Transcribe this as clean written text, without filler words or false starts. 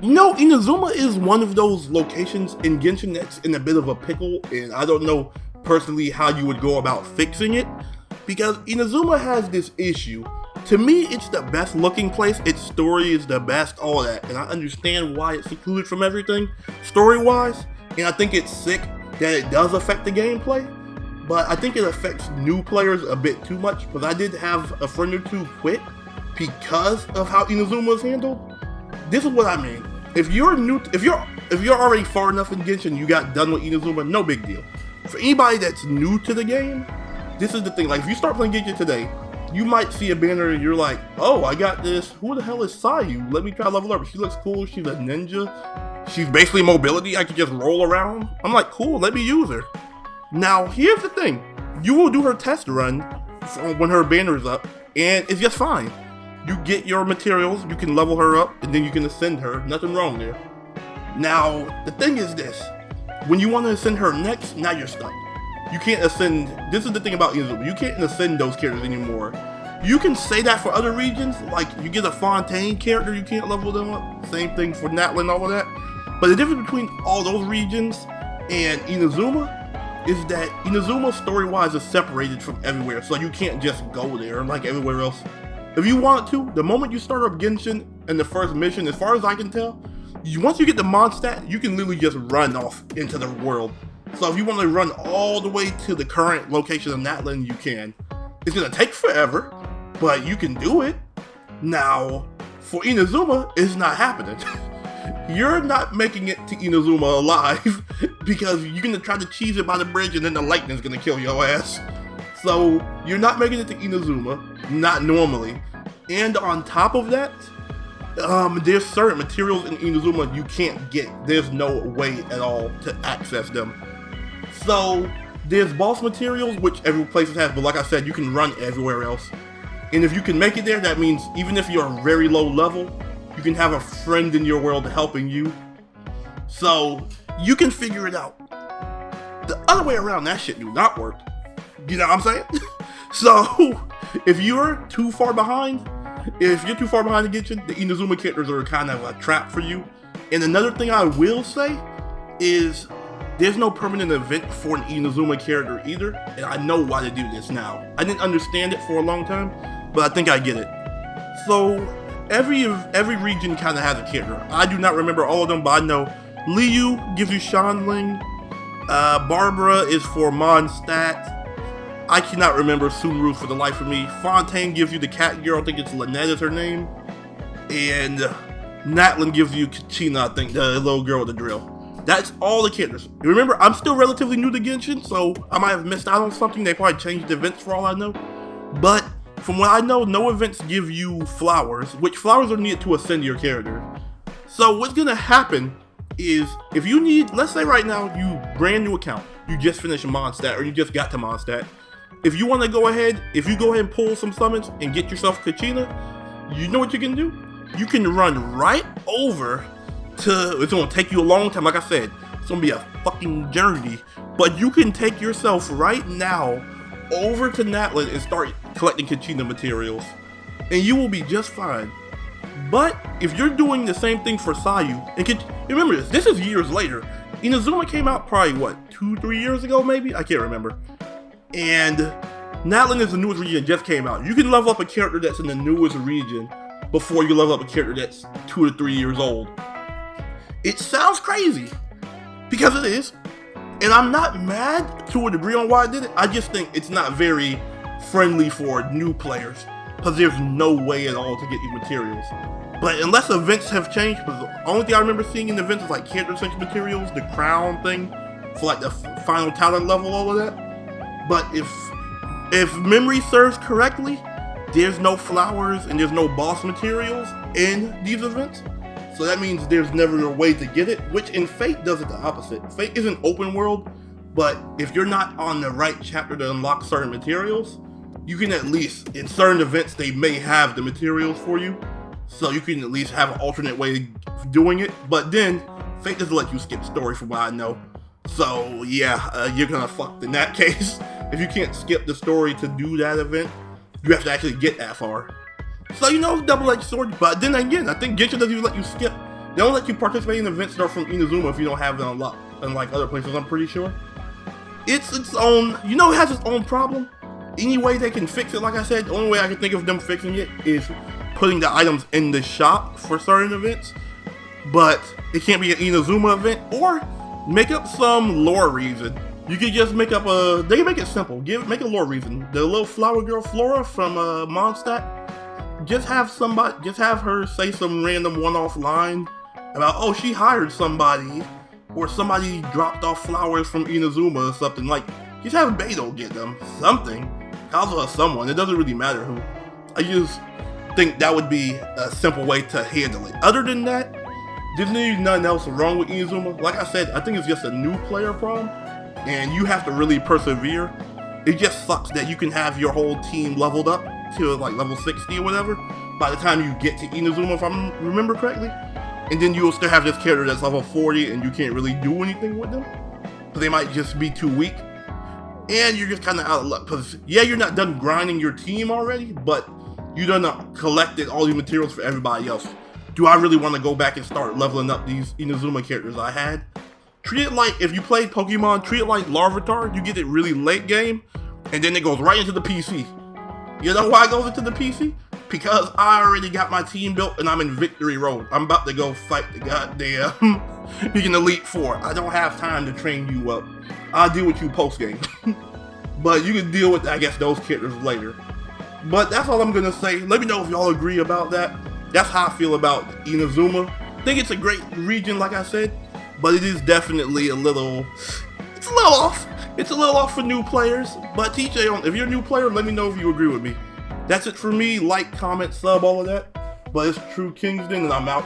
Inazuma is one of those locations in Genshin that's in a bit of a pickle, and I don't know personally how you would go about fixing it, because Inazuma has this issue. To me, it's the best looking place, its story is the best, all that, and I understand why it's secluded from everything, story-wise, and I think it's sick that it does affect the gameplay, but I think it affects new players a bit too much, because I did have a friend or two quit because of how Inazuma is handled. This is what I mean. If you're already far enough in Genshin, you got done with Inazuma, no big deal. For anybody that's new to the game, this is the thing. Like, if you start playing Genshin today, you might see a banner and you're like, oh, I got this. Who the hell is Sayu? Let me try to level up. She looks cool. She's a ninja. She's basically mobility. I can just roll around. I'm like, cool, let me use her. Now, here's the thing. You will do her test run when her banner is up, and it's just fine. You get your materials, you can level her up, and then you can ascend her. Nothing wrong there. Now, the thing is this. When you want to ascend her next, now you're stuck. You can't ascend. This is the thing about Inazuma. You can't ascend those characters anymore. You can say that for other regions. Like, you get a Fontaine character, you can't level them up. Same thing for Natlan and all of that. But the difference between all those regions and Inazuma is that Inazuma, story-wise, is separated from everywhere. So you can't just go there like everywhere else. If you want to, the moment you start up Genshin in the first mission, as far as I can tell, once you get the Mondstadt, you can literally just run off into the world. So if you want to run all the way to the current location of Natlan, you can. It's going to take forever, but you can do it. Now, for Inazuma, it's not happening. You're not making it to Inazuma alive because you're going to try to cheese it by the bridge and then the lightning's going to kill your ass. So, you're not making it to Inazuma, not normally. And on top of that, there's certain materials in Inazuma you can't get. There's no way at all to access them. So, there's boss materials, which every place has, but like I said, you can run everywhere else. And if you can make it there, that means even if you're very low level, you can have a friend in your world helping you. So, you can figure it out. The other way around, that shit do not work. You know what I'm saying? So, if you're too far behind the Genshin, the Inazuma characters are kind of a trap for you. And another thing I will say is there's no permanent event for an Inazuma character either, and I know why they do this now. I didn't understand it for a long time, but I think I get it. So, every region kind of has a character. I do not remember all of them, but I know Liu gives you Shanling, Barbara is for Mondstadt, I cannot remember Sunru for the life of me. Fontaine gives you the cat girl, I think it's Lynette is her name. And Natlan gives you Kachina, I think, the little girl with the drill. That's all the characters. Remember, I'm still relatively new to Genshin, so I might have missed out on something. They probably changed the events for all I know. But from what I know, no events give you flowers, which flowers are needed to ascend your character. So what's gonna happen is, if you need, let's say right now, you brand new account, you just finished Mondstadt, or you just got to Mondstadt. If you want to go ahead and pull some summons and get yourself Kachina, you know what you can do? You can run right over to, it's going to take you a long time, like I said, it's going to be a fucking journey, but you can take yourself right now over to Natlan and start collecting Kachina materials, and you will be just fine. But if you're doing the same thing for Sayu, and remember this is years later. Inazuma came out probably, what, 2-3 years ago maybe? I can't remember. And Natlan is the newest region that just came out. You can level up a character that's in the newest region before you level up a character that's 2 to 3 years old. It sounds crazy, because it is. And I'm not mad to a degree on why I did it. I just think it's not very friendly for new players, because there's no way at all to get these materials. But unless events have changed, because the only thing I remember seeing in events is like character essential materials, the crown thing, for like the final talent level, all of that. But if memory serves correctly, there's no flowers and there's no boss materials in these events. So that means there's never a way to get it, which in Fate does it the opposite. Fate is an open world, but if you're not on the right chapter to unlock certain materials, you can at least, in certain events, they may have the materials for you. So you can at least have an alternate way of doing it. But then, Fate doesn't let you skip story from what I know. So yeah, you're gonna fucked in that case. If you can't skip the story to do that event, you have to actually get that far. So, double-edged sword. But then again, I think Genshin doesn't even let you skip They don't let you participate in events that are from Inazuma if you don't have them unlocked, unlike other places, I'm pretty sure. It's its own, you know, it has its own problem. Any way they can fix it, like I said, the only way I can think of them fixing it is putting the items in the shop for certain events. But it can't be an Inazuma event, or make up some lore reason. You could just make up a, they can make it simple, make a lore reason. The little flower girl Flora from Mondstadt, just have her say some random one-off line about, oh, she hired somebody, or somebody dropped off flowers from Inazuma or something. Like, just have Beidou get them, something. Kazuha someone, it doesn't really matter who. I just think that would be a simple way to handle it. Other than that, there's nothing else wrong with Inazuma. Like I said, I think it's just a new player problem, and you have to really persevere. It just sucks that you can have your whole team leveled up to like level 60 or whatever by the time you get to Inazuma, if I remember correctly. And then you'll still have this character that's level 40 and you can't really do anything with them. So they might just be too weak. And you're just kind of out of luck. Because, yeah, you're not done grinding your team already, but you done collected all the materials for everybody else. Do I really want to go back and start leveling up these Inazuma characters I had? Treat it like, if you played Pokemon, treat it like Larvitar. You get it really late game, and then it goes right into the PC. You know why it goes into the PC? Because I already got my team built and I'm in Victory Road. I'm about to go fight the goddamn freaking Elite Four. I don't have time to train you up. I'll deal with you post-game. But you can deal with, I guess, those characters later. But that's all I'm gonna say. Let me know if y'all agree about that. That's how I feel about Inazuma. I think it's a great region, like I said, but it is definitely it's a little off. It's a little off for new players, but TJ, if you're a new player, let me know if you agree with me. That's it for me. Like, comment, sub, all of that. But it's True Kingston, and I'm out.